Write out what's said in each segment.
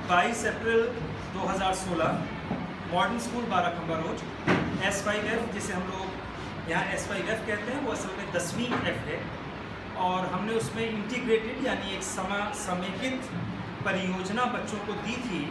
22 अप्रैल 2016 modern school Barakhamba road S5F, जिसे हम लोग यहाँ S5F कहते हैं, वो असल में 10वीं F है। और हमने उसमें इंटीग्रेटेड यानी एक समेकित परियोजना बच्चों को दी थी,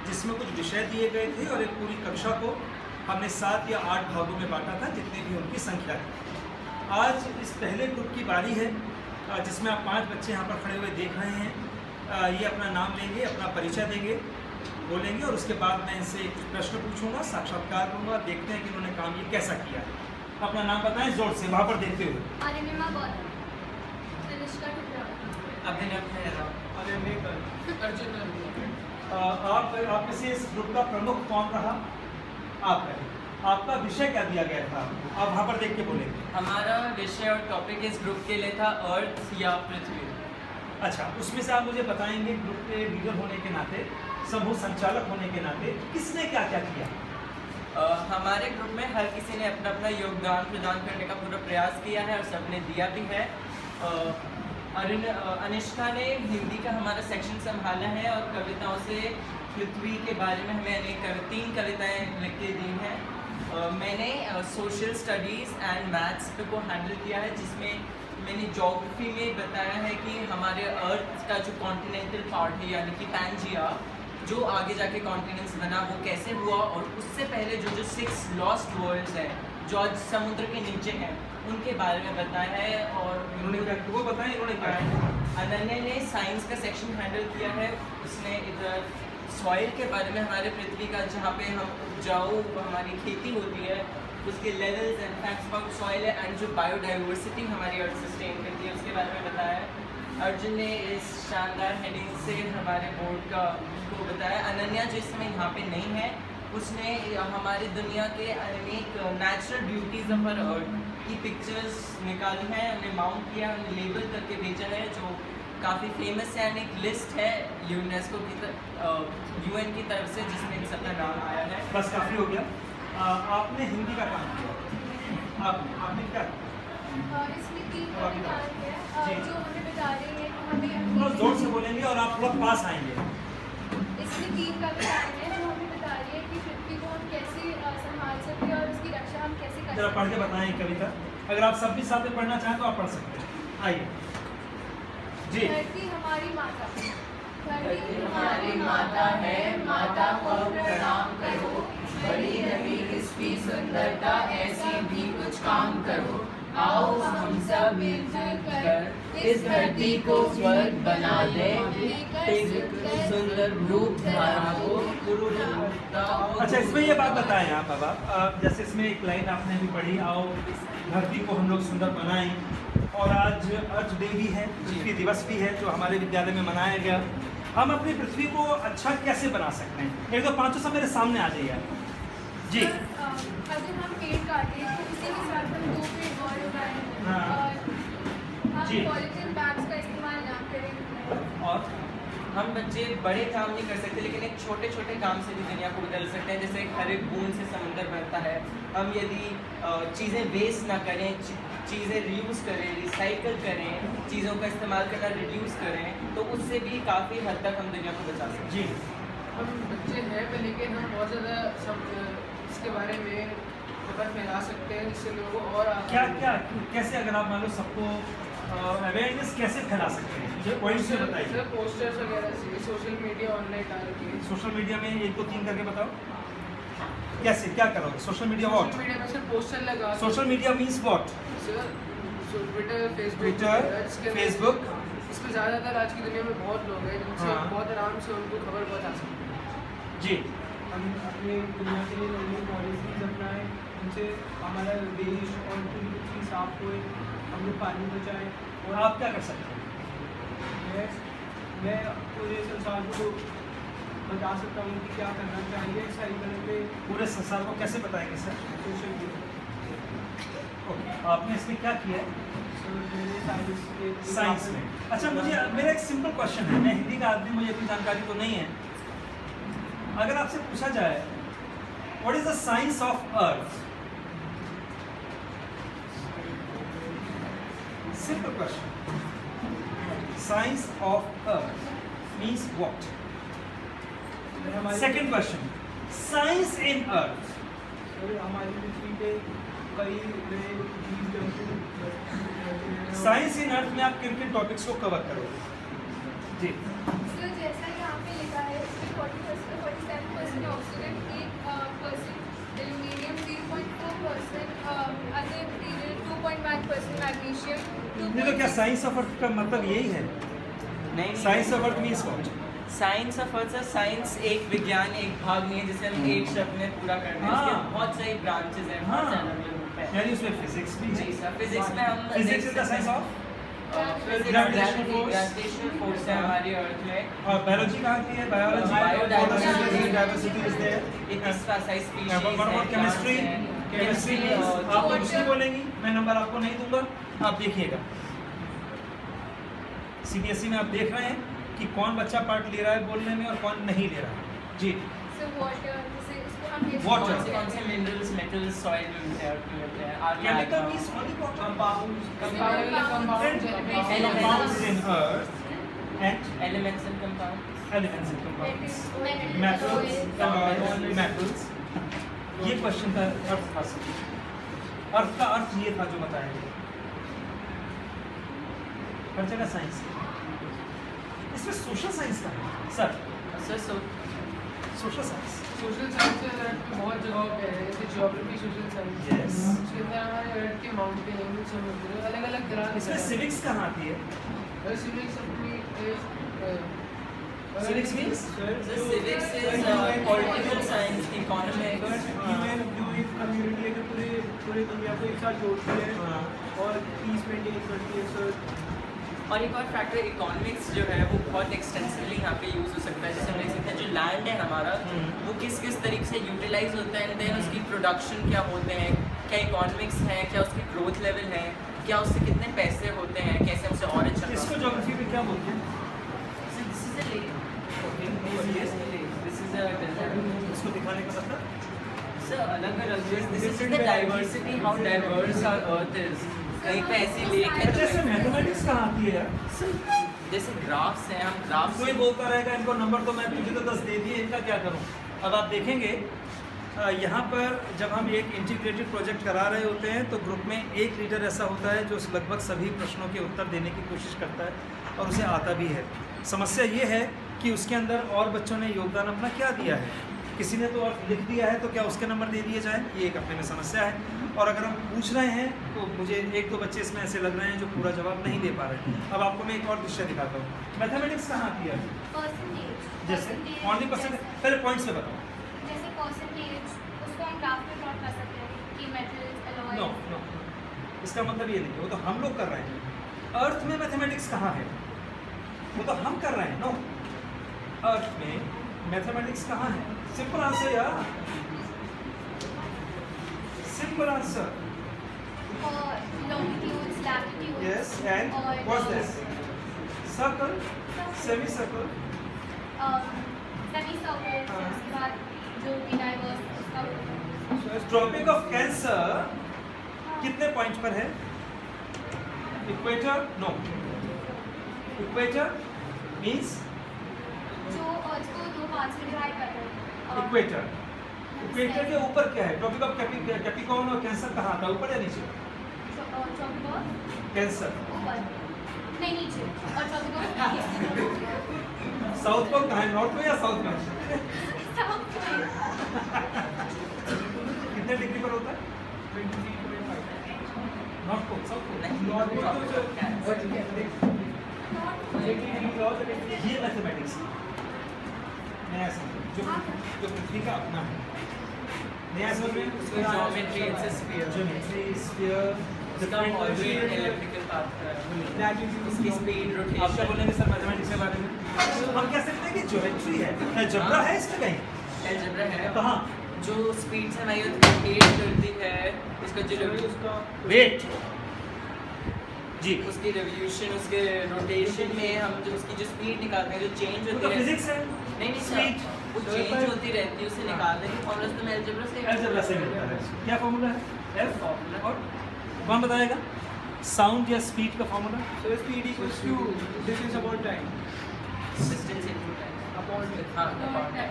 जिसमें कुछ विषय दिए गए थे और एक पूरी कक्षा को हमने 7 या 8 भागों में बांटा था, जितनी भी उनकी संख्या थी। आज इस पहले ग्रुप की बारी है, जिसमें आप 5 बच्चे यहाँ पर खड़े हुए देख रहे हैं। ये अपना नाम लेंगे, अपना परिचय देंगे, बोलेंगे और उसके बाद मैं इनसे कुछ प्रश्न पूछूंगा, साक्षात्कार दूंगा, देखते हैं कि उन्होंने काम ये कैसा किया है। अपना नाम बताएं जोर से, वहाँ पर देखते हुए। अरिनिमा गौतम, तनिष्का टुकड़ा, अभिनव खैरा, अर्जुन। आप में से इस ग्रुप का प्रमुख कौन रहा? आप रहे। आपका विषय क्या दिया गया था? आप वहाँ पर देख के बोलेंगे। हमारा विषय और टॉपिक इस ग्रुप के लिए था अर्थ या पृथ्वी। अच्छा, उसमें से आप मुझे बताएंगे ग्रुप के लीडर होने के नाते, समूह संचालक होने के नाते, किसने क्या क्या किया? हमारे ग्रुप में हर किसी ने अपना अपना योगदान प्रदान करने का पूरा प्रयास किया है और सबने दिया भी है। अनिष्का ने हिंदी का हमारा सेक्शन संभाला है और कविताओं से पृथ्वी के बारे में हमें 3 कविताएं लिख के दी हैं। मैंने सोशल स्टडीज़ एंड मैथ्स को हैंडल किया है, जिसमें मैंने ज्योग्राफी में बताया है कि हमारे अर्थ का जो कॉन्टिनेंटल पार्ट है यानी कि पैंजिया, जो आगे जाके कॉन्टिनेंट्स बना, वो कैसे हुआ, और उससे पहले जो 6 लॉस्ट वर्ल्ड्स हैं जो आज समुद्र के नीचे हैं, उनके बारे में बताया है। और उन्होंने क्या वो बताएं, इन्होंने क्या किया? अनन्या ने साइंस का सेक्शन हैंडल किया है। उसने इधर सॉइल के बारे में, हमारे पृथ्वी का जहाँ पे हम उपजाऊ हमारी खेती होती है, उसके levels and facts about soil and जो बायोडाइवर्सिटी हमारी अर्थ सस्टेन करती है, उसके बारे में बताया है। अर्जुन ने इस शानदार हेडिंग से हमारे बोर्ड को बताया। अनन्या जिस समय यहाँ पे नहीं है, उसने हमारी दुनिया के अनेक natural beauties of our earth की पिक्चर्स निकाली हैं, उन्हें माउंट किया, उन्हें लेबल करके भेजा है, जो काफ़ी फेमस है। एक लिस्ट है यूनेस्को की UN की तरफ से, जिसमें इन सबका नाम आया है। बस काफ़ी हो गया। आपने हिंदी का काम किया, आपने क्या? इसमें 3 कविताएं हैं जो हमें बता रही है कि हमें थोड़ा जोर से बोलेंगे और आप थोड़ा पास आएंगे। इसमें 3 कविताएं हैं जो हमें बता रही है कि पृथ्वी को हम कैसे संभाल सकते हैं और उसकी रक्षा हम कैसे कर जरा सकते पढ़ के हैं। बताएं कविता। अगर आप सब भी साथ में पढ़ना चाहें तो आप पढ़ सकते हैं। आइए जी। धरती हमारी माता, धरती हमारी माता है, माता को प्रणाम करो, बड़ी रही इसकी सुंदरता, ऐसी भी कुछ काम करो। आओ हम सब मिलजुल कर इस धरती को स्वर्ग बना दें, एक सुंदर रूप धारा को गुरु। अच्छा, इसमें ये बात बताएं आप अब, जैसे इसमें एक लाइन आपने भी पढ़ी, आओ धरती को हम लोग सुंदर बनाएं, और आज अर्थ डे भी है, पृथ्वी दिवस भी है, जो हमारे विद्यालय में मनाया गया। हम अपनी पृथ्वी को अच्छा कैसे बना सकते हैं? एक दो पाँचों सब मेरे सामने आ जाइए जी। अगर हम पेड़ काटें तो उसी के साथ हम 2 पेड़ और उगाएं, हाँ। और हम जी। पॉलीथीन बैग्स का इस्तेमाल ना करें। और हम बच्चे बड़े काम नहीं कर सकते, लेकिन एक छोटे छोटे काम से भी दुनिया को बदल सकते हैं। जैसे हर एक बूंद से समुद्र बनता है। हम यदि चीज़ें वेस्ट ना करें, चीज़ें रीयूज़ करें, रिसाइकल करें, चीज़ों का इस्तेमाल करना रिड्यूस करें, तो उससे भी काफ़ी हद तक हम दुनिया को बचा सकते हैं। जी, हम बच्चे हैं पर लेकिन हम बहुत ज़्यादा सब इसके बारे में खबर फैला सकते हैं, जिससे लोगों को और क्या क्या कैसे, अगर आप मान लो सबको अवेयरनेस कैसे फैला सकते हैं, मुझे पॉइंट से बताइए। सर पोस्टर्स वगैरह से, सोशल मीडिया ऑनलाइन डाल के। सोशल मीडिया में 1 2 3 करके बताओ, कैसे क्या करोगे? Social media social what? Media में सर पोस्टर लगा, social media means what? Sir Twitter, Twitter, Facebook. इसमें ज़्यादातर आज की दुनिया में बहुत लोग हैं, जिनसे हाँ। बहुत आराम से उनको खबर पहुँचा सकते हैं। जी, हम अपने दुनिया के लिए नई नई पॉलिसीज अपनाएं, उनसे हमारा देश और पूरी पृथ्वी साफ होए, हम लोग पानी बचाएं। और आप क्या कर सकते हैं? मैं पूरे संसार को बता सकता हूँ कि क्या करना चाहिए साइकिल पे, पूरे संसार को कैसे बताएंगे सर? Social media. ओके, आपने इसमें क्या किया है? मैंने साइंस में। अच्छा, मुझे मेरा एक सिंपल क्वेश्चन है, मैं हिंदी का आदमी, मुझे इतनी जानकारी तो नहीं है। अगर आपसे पूछा जाए what is the science of earth, simple question, science of earth means what? Second question, science in earth. Sir हमारी पृथ्वी पे कई नए जीव जंतु साइंस इन अर्थ में आप किन किन टॉपिक्स को कवर करोगे? जी सो जैसा यहाँ पे लिखा है इसमें 47% oxygen, 8% aluminium, 0.4% other material, 2.1% magnesium. नहीं तो क्या साइंस ऑफ अर्थ का मतलब यही है? नहीं, science of earth means what? Science of earth, science एक विज्ञान, एक भाग नहीं है जिसे हम एक शब्द में पूरा करते हैं। हाँ। उसके बहुत सारी ब्रांचेस हैं, हाँ। बहुत सारे ग्रुप हैं। यानी उसमें फिजिक्स भी है। जी सर, फिजिक्स में हम physics is the science of gravitational Gravitational force। Force है हमारी अर्थ में। और बायोलॉजी कहाँ की है? Biology, Biodiversity। Diversity is there. इतना सारी स्पीशीज केमिस्ट्री, केमिस्ट्री आप तो दूसरी बोलेंगी, मैं नंबर आपको नहीं दूंगा, आप देखिएगा। सीबीएसई में आप देख रहे हैं कि कौन बच्चा पार्ट ले रहा है बोलने में और कौन नहीं ले रहा है। जी सो वाटर, जैसे इसको हम कैसे Water। कौन से मिनरल्स, मेटल्स सॉइल में मिलते हैं, अर्थ में मिलते हैं। Chemical means only compound compounds in earth and elements and compounds. elements and compounds, metals, alloys, metals। ये क्वेश्चन का अर्थ था सर। अर्थ का अर्थ ये था जो बताया गया। हर जगह साइंस, इसमें सोशल साइंस का है sir. Sir social science, social science बहुत जगहों पे है, जैसे ज्योग्राफी सोशल साइंस। Yes। उसके अंदर हमारे अर्थ के माउंटेन, समुद्र, अलग अलग तरह के इसमें सिविक्स कहाँ आती है? सिविक्स अपनी Civics means? Civics is political science, economics. Human जो एक कम्युनिटी है जो पूरे दुनिया को एक साथ जोड़ती है हाँ। और पीस मेंटेन करती है सर। और एक और फैक्टर इकोनॉमिक्स जो है वो बहुत एक्सटेंसिवली यहाँ पे यूज़ हो सकता है। जैसे हम देख सकते हैं जो लैंड है हमारा वो किस किस तरीके से यूटिलाइज होता है, एंड देन उसकी प्रोडक्शन क्या होते हैं, क्या इकोनॉमिक्स है, क्या उसकी ग्रोथ लेवल है, क्या उससे कितने पैसे होते हैं, कैसे उसे और अच्छा। इसको ज्योग्राफी में क्या बोलते हैं? This is a lake, this is a desert. इसको दिखाने का मतलब सर अलग अलग this is the diversity, how diverse our earth is. कहीं पे ऐसी लेक है तो जैसे मैथमेटिक्स कहाँ आती है यार? जैसे ग्राफ्स हैं, हम ग्राफ्स कोई बोलता रहेगा इनको नंबर तो मैं मुझे तो 10 दे दिए, इनका क्या करूं? अब आप देखेंगे यहाँ पर जब हम एक इंटीग्रेटेड प्रोजेक्ट करा रहे होते हैं तो ग्रुप में एक लीडर ऐसा होता है जो लगभग सभी प्रश्नों के उत्तर देने की कोशिश करता है और उसे आता भी है। समस्या ये है कि उसके अंदर और बच्चों ने योगदान अपना क्या दिया है, किसी ने तो और लिख दिया है तो क्या उसके नंबर दे दिए जाए, ये एक अपने में समस्या है। और अगर हम पूछ रहे हैं तो मुझे एक दो बच्चे इसमें ऐसे लग रहे हैं जो पूरा जवाब नहीं दे पा रहे हैं। अब आपको मैं एक और दृश्य दिखाता हूँ। मैथमेटिक्स कहाँ आती है? जैसे ओनली परसेंट, पहले पॉइंट्स पे बताओ। जैसे परसेंटेज, उसको हम ग्राफ में प्लॉट कर सकते हैं कि मेटल्स, एलॉय। नो नो, इसका मतलब ये नहीं, वो तो हम लोग कर रहे हैं। अर्थ में मैथमेटिक्स कहाँ है? वो तो हम कर रहे हैं। नो, अर्थ में मैथमेटिक्स कहाँ है? सिंपल आंसर यार, सिंपल आंसर। और longitudes, latitudes, Yes, and और what's this? Circle, semicircle. Semi-circle, फिर उसके बाद जो भी डाइवर्स उसका ट्रॉपिक ऑफ कैंसर कितने पॉइंट पर है? इक्वेटर? नो, इक्वेटर मीन्स जो अर्थ को दो पार्ट्स में डिवाइड कर रहे हैं। इक्वेटर। इक्वेटर के ऊपर क्या है? ट्रॉपिक ऑफ कैप्रिकॉर्न और कैंसर कहाँ था, ऊपर या नीचे? ट्रॉपिक ऑफ कैंसर ऊपर, नहीं नीचे, और ट्रॉपिक ऑफ साउथ पोल कहाँ है, नॉर्थ में या साउथ में? साउथ में। कितने डिग्री पर होता है? 23.5। North pole, south pole? ये मैथमेटिक्स नया समझ जो पृथ्वी का अपना है। नया समझ में geometry, it's a sphere. Geometry, sphere, electrical path, उसकी स्पीड, आपका रोटेशन। बोलेंगे सर मैथमेटिक्स के बारे में? हम कह सकते हैं कि ज्योमेट्री है, अलजेब्रा है इसमें कहीं? अलजेब्रा है कहाँ? जो स्पीड से हमारी रोटेट करती है, इसका जो उसका वेट जी, उसकी रेवोल्यूशन, उसके रोटेशन में हम जो उसकी जो स्पीड निकालते हैं, जो चेंज वो होती तो है। फिजिक्स है। नहीं नहीं Speed। सर, वो चेंज होती रहती है, उसे निकालने की फॉर्मूला तो मैं अलजेब्रा से अलजेब्रा से मिलता है। क्या फॉर्मूला है? F formula. और कौन बताएगा? साउंड या स्पीड का formula? So speed equals to distance upon time distance into time upon हाँ अपॉन टाइम।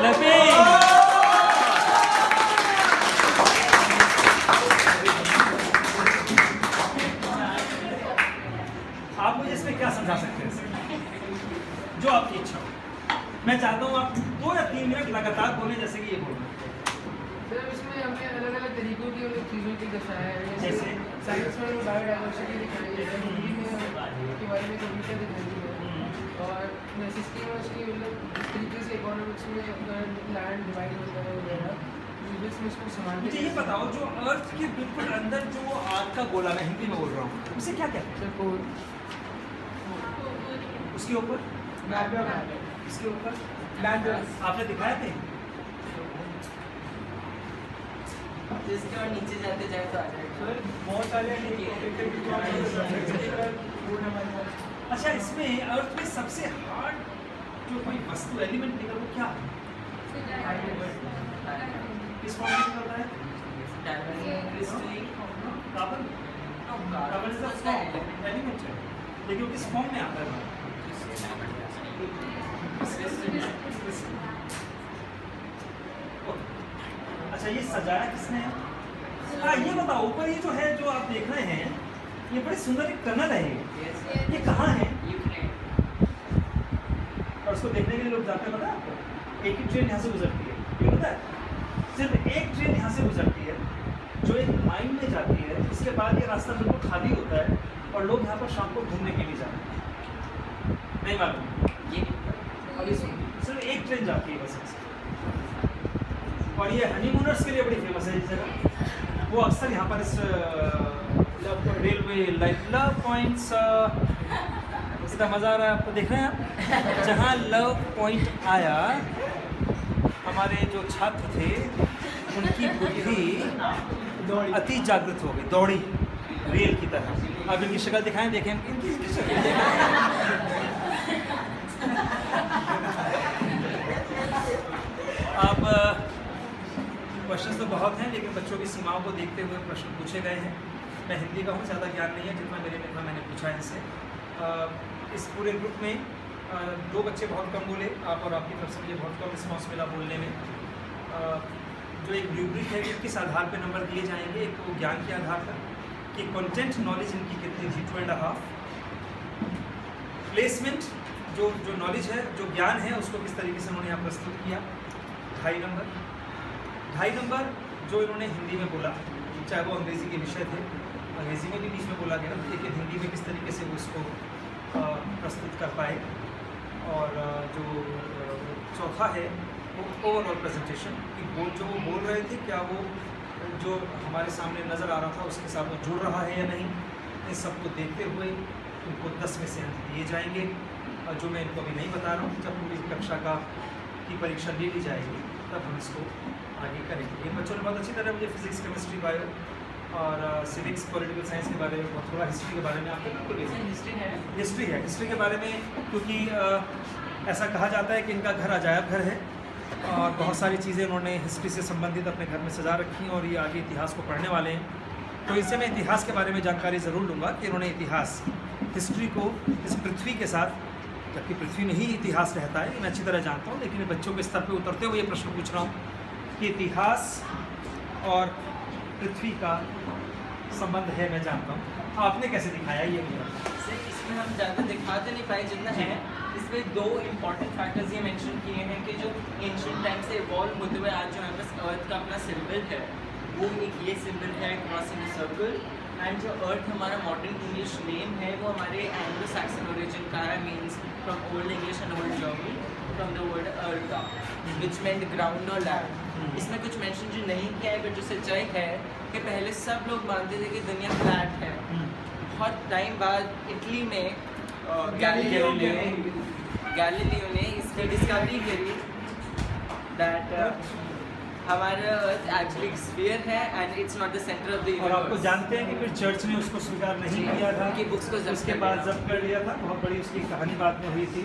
क्लैपिंग। आप मुझे इसमें क्या समझा सकते हैं, जो आपकी इच्छा हो। मैं चाहता हूँ आप 2 या 3 मिनट लगातार बोलें, जैसे कि ये बोल रहे हैं। सर इसमें हमने अलग अलग तरीकों की उन चीज़ों की दर्शाया है, जैसे? साइंस में बायोडाइवर्सिटी दिखाई है, हिंदी में के बारे में कविता दिखाई है, और हिस्ट्री में उसकी मतलब इस तरीके से इकोनॉमिक्स में लैंड डिवाइड होता है वगैरह, फिजिक्स में उसको संभाल मुझे ये बताओ, जो अर्थ के बिल्कुल अंदर जो आग का गोला, मैं हिंदी में बोल रहा हूँ, उसे क्या कहते हैं? सर उसके ऊपर, इसके ऊपर आपने दिखाया थे? जिसके और नीचे जाते जाए तो आ जाएगा। बहुत सारे अच्छा, इसमें अर्थ में सबसे हार्ड जो कोई वस्तु, एलिमेंट निकल, वो क्या है? किस फॉर्म में निकलता है? Carbon. Carbon is the form, element है, लेकिन वो किस फॉर्म में आता है? अच्छा, ये सजाया किसने है? हाँ, ये बताओ, ऊपर ये जो है, जो आप देख रहे हैं, ये बड़ी सुंदर एक टनल है, ये कहाँ है? और उसको देखने के लिए लोग जाते हैं, पता है आपको? एक ही ट्रेन यहाँ से गुजरती है, ये पता है? सिर्फ एक ट्रेन यहाँ से गुजरती है, जो एक माइन में जाती है। इसके बाद ये रास्ता बिल्कुल खाली होता है और लोग यहाँ पर शाम को घूमने के लिए जाते हैं। नहीं मालूम ये? अभी सिर्फ एक ट्रेन जाती है बस से, और ये हनीमूनर्स के लिए बड़ी फेमस है इस जगह। वो अक्सर यहाँ पर इस रेलवे लाइन लव पॉइंट्स, इसका मज़ा आ रहा है आपको, देख रहे हैं आप? जहाँ लव पॉइंट आया, हमारे जो छात्र थे उनकी बुद्धि अति जागृत हो गई, दौड़ी रेल की तरह। अब इनकी शक्ल दिखाएं, देखें इनकी शक्ल। अब क्वेश्चन तो बहुत हैं, लेकिन बच्चों की सीमाओं को देखते हुए प्रश्न पूछे गए हैं। मैं हिंदी का हूँ, ज़्यादा ज्ञान नहीं है, जितना मेरे में था मैंने पूछा है इनसे। इस पूरे ग्रुप में 2 बच्चे बहुत कम बोले, आप और आपकी तरफ से मुझे बहुत कम रिस्पॉन्स मिला बोलने में। जो एक रूब्रिक है, किस आधार पर नंबर दिए जाएंगे? एक तो ज्ञान के आधार पर कि कंटेंट नॉलेज इनकी कितनी थी, 2.5। प्लेसमेंट, जो नॉलेज है, जो ज्ञान है, उसको किस तरीके से उन्होंने यहाँ प्रस्तुत किया, 2.5 नंबर। 2.5 नंबर जो इन्होंने हिंदी में बोला, चाहे वो अंग्रेज़ी के विषय थे, अंग्रेज़ी में भी बीच में बोला गया, लेकिन हिंदी में किस तरीके से वो इसको प्रस्तुत कर पाए। और जो चौथा है वो ओवरऑल प्रेजेंटेशन, कि वो जो बोल रहे थे, क्या वो जो हमारे सामने नज़र आ रहा था उसके साथ वो जुड़ रहा है या नहीं। इस सब को देखते हुए उनको 10 में से अंक दिए जाएंगे, और जो मैं इनको अभी नहीं बता रहा हूँ, जब पूरी कक्षा की परीक्षा ले ली जाएगी तब हम इसको आगे करेंगे। इन बच्चों ने बहुत अच्छी तरह मुझे फिजिक्स, केमिस्ट्री, बायो और सिविक्स, पॉलिटिकल साइंस के बारे में, बहुत थोड़ा हिस्ट्री के बारे में आपको बिल्कुल हिस्ट्री है, हिस्ट्री के बारे में, क्योंकि ऐसा कहा जाता है कि इनका घर अजायब घर है और बहुत सारी चीज़ें उन्होंने हिस्ट्री से संबंधित अपने घर में सजा रखी हैं, और ये आगे इतिहास को पढ़ने वाले हैं। तो इससे मैं इतिहास के बारे में जानकारी ज़रूर लूँगा कि इन्होंने इतिहास, हिस्ट्री को इस पृथ्वी के साथ, जबकि पृथ्वी में ही इतिहास रहता है, मैं अच्छी तरह जानता हूँ, लेकिन बच्चों के स्तर पर उतरते हुए ये प्रश्न पूछ रहा हूँ कि इतिहास और पृथ्वी का संबंध है, मैं जानता हूँ, आपने कैसे दिखाया ये मुझे? इसमें हम ज़्यादा दिखा तो नहीं पाए जितना है। इसमें 2 इम्पॉर्टेंट फैक्टर्स ये मेंशन किए हैं कि जो एंशिएंट टाइम से इवॉल्व होते हुए आज जो हमारे पास अर्थ का अपना सिंबल है, वो एक ये सिंबल है, क्रॉस इन सर्कल। एंड जो अर्थ हमारा मॉडर्न इंग्लिश नेम है, वो हमारे एंग्लो सैक्सन ओरिजिन का है, means from Old English and Old German, from the word ertha, which meant ground और लैंड। इसमें कुछ मेंशन जो नहीं किया है, बट जो सच्चाई है कि पहले सब लोग मानते थे कि दुनिया फ्लैट है। बहुत टाइम बाद इटली में गैलीलियो ने इसकी डिस्कवरी करी दैट हमारा अर्थ एक्चुअली स्फीयर है and it's not the centre of the universe. और आपको जानते हैं कि फिर चर्च ने उसको स्वीकार नहीं किया था, उनकी बुक्स को उसके बाद जब्त कर लिया था। बहुत बड़ी उसकी कहानी बाद में हुई थी।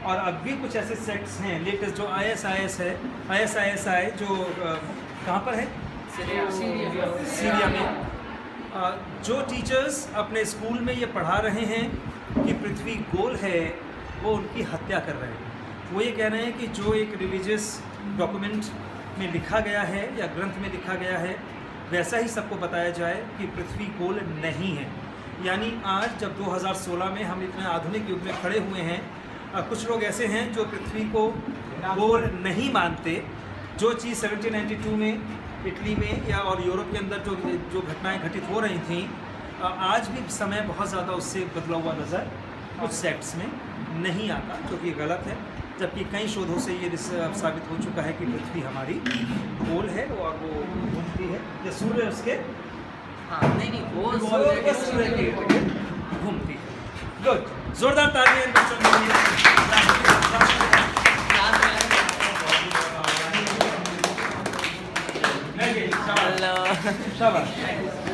और अब भी कुछ ऐसे सेक्ट्स हैं लेटेस्ट, जो ISIS है, ISISI जो कहाँ पर है, सीरिया में, जो टीचर्स अपने स्कूल में ये पढ़ा रहे हैं कि पृथ्वी गोल है, वो उनकी हत्या कर रहे हैं। वो ये कह रहे हैं कि जो एक रिलीजियस डॉक्यूमेंट में लिखा गया है या ग्रंथ में लिखा गया है वैसा ही सबको बताया जाए कि पृथ्वी गोल नहीं है। यानी आज जब 2016 में हम इतने आधुनिक युग में खड़े हुए हैं, कुछ लोग ऐसे हैं जो पृथ्वी को गोल नहीं मानते। जो चीज़ 1792 में इटली में या और यूरोप के अंदर जो घटनाएं घटित हो रही थी, आज भी समय बहुत ज़्यादा उससे बदला हुआ नज़र कुछ सेक्ट्स में नहीं आता, जो कि गलत है। जबकि कई शोधों से ये साबित हो चुका है कि पृथ्वी हमारी गोल है और वो घूमती है, या सूर्य उसके हाँ नहीं वो सूर्य के घूमती है। गुड, जोरदार तालियां इन बच्चों के लिए। शाबाश।